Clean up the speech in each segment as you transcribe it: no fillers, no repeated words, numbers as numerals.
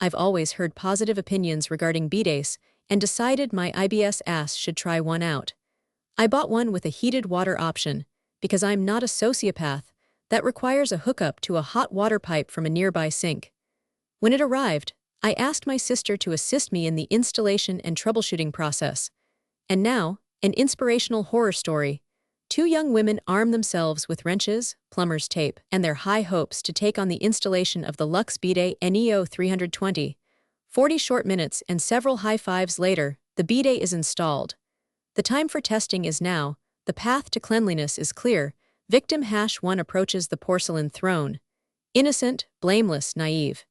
I've always heard positive opinions regarding bidets and decided my IBS ass should try one out. I bought one with a heated water option because I'm not a sociopath that requires a hookup to a hot water pipe from a nearby sink. When it arrived, I asked my sister to assist me in the installation and troubleshooting process. And now, an inspirational horror story. Two young women arm themselves with wrenches, plumber's tape, and their high hopes to take on the installation of the Luxe Bidet NEO 320. 40 short minutes and several high fives later, the bidet is installed. The time for testing is now. The path to cleanliness is clear. Victim #1 approaches the porcelain throne. Innocent, blameless, naive.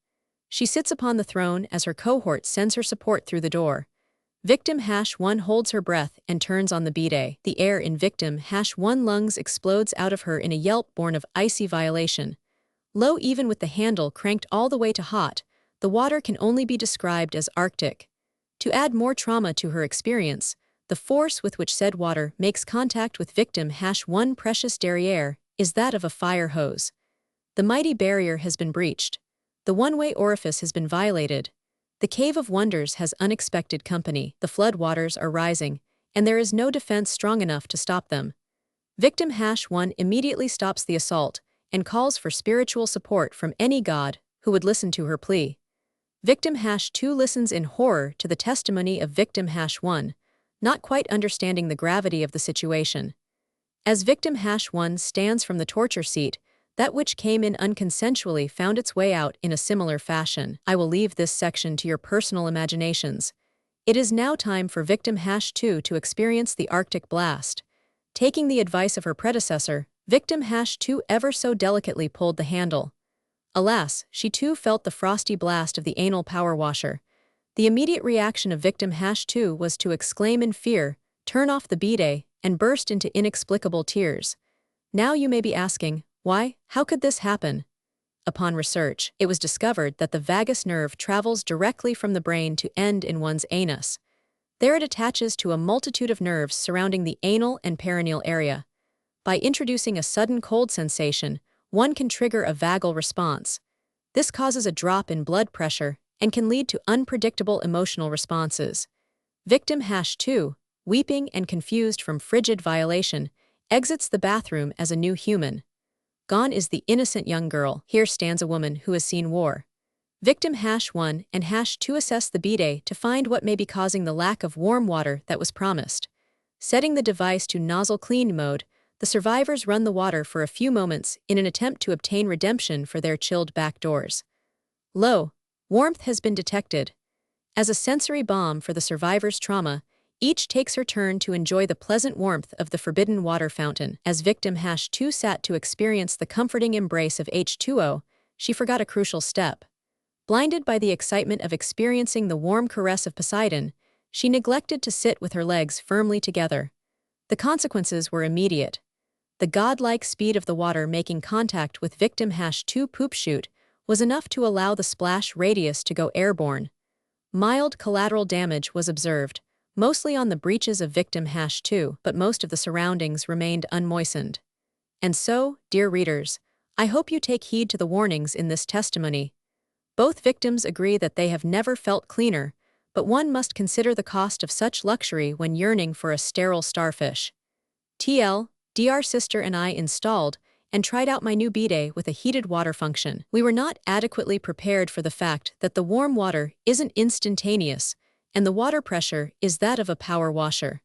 She sits upon the throne as her cohort sends her support through the door. Victim #1 holds her breath and turns on the bidet. The air in Victim #1 lungs explodes out of her in a yelp born of icy violation. Low even with the handle cranked all the way to hot, the water can only be described as Arctic. To add more trauma to her experience, the force with which said water makes contact with Victim #1 precious derriere is that of a fire hose. The mighty barrier has been breached. The one-way orifice has been violated. The Cave of Wonders has unexpected company. The flood waters are rising, and there is no defense strong enough to stop them. Victim #1 immediately stops the assault and calls for spiritual support from any god who would listen to her plea. Victim #2 listens in horror to the testimony of Victim #1, not quite understanding the gravity of the situation. As Victim #1 stands from the torture seat, that which came in unconsensually found its way out in a similar fashion. I will leave this section to your personal imaginations. It is now time for Victim #2 to experience the Arctic blast. Taking the advice of her predecessor, Victim #2 ever so delicately pulled the handle. Alas, she too felt the frosty blast of the anal power washer. The immediate reaction of Victim #2 was to exclaim in fear, turn off the bidet, and burst into inexplicable tears. Now you may be asking, why? How could this happen? Upon research, it was discovered that the vagus nerve travels directly from the brain to end in one's anus. There it attaches to a multitude of nerves surrounding the anal and perineal area. By introducing a sudden cold sensation, one can trigger a vagal response. This causes a drop in blood pressure and can lead to unpredictable emotional responses. Victim #2, weeping and confused from frigid violation, exits the bathroom as a new human. Gone is the innocent young girl. Here stands a woman who has seen war. Victim #1 and #2 assess the bidet to find what may be causing the lack of warm water that was promised. Setting the device to nozzle clean mode, the survivors run the water for a few moments in an attempt to obtain redemption for their chilled back doors. Lo, warmth has been detected. As a sensory balm for the survivors' trauma, each takes her turn to enjoy the pleasant warmth of the forbidden water fountain. As Victim #2 sat to experience the comforting embrace of H2O, she forgot a crucial step. Blinded by the excitement of experiencing the warm caress of Poseidon, she neglected to sit with her legs firmly together. The consequences were immediate. The godlike speed of the water making contact with Victim #2 poop chute was enough to allow the splash radius to go airborne. Mild collateral damage was observed, mostly on the breeches of Victim #2, but most of the surroundings remained unmoistened. And so, dear readers, I hope you take heed to the warnings in this testimony. Both victims agree that they have never felt cleaner, but one must consider the cost of such luxury when yearning for a sterile starfish. Dr. Sister and I installed and tried out my new bidet with a heated water function. We were not adequately prepared for the fact that the warm water isn't instantaneous, and the water pressure is that of a power washer.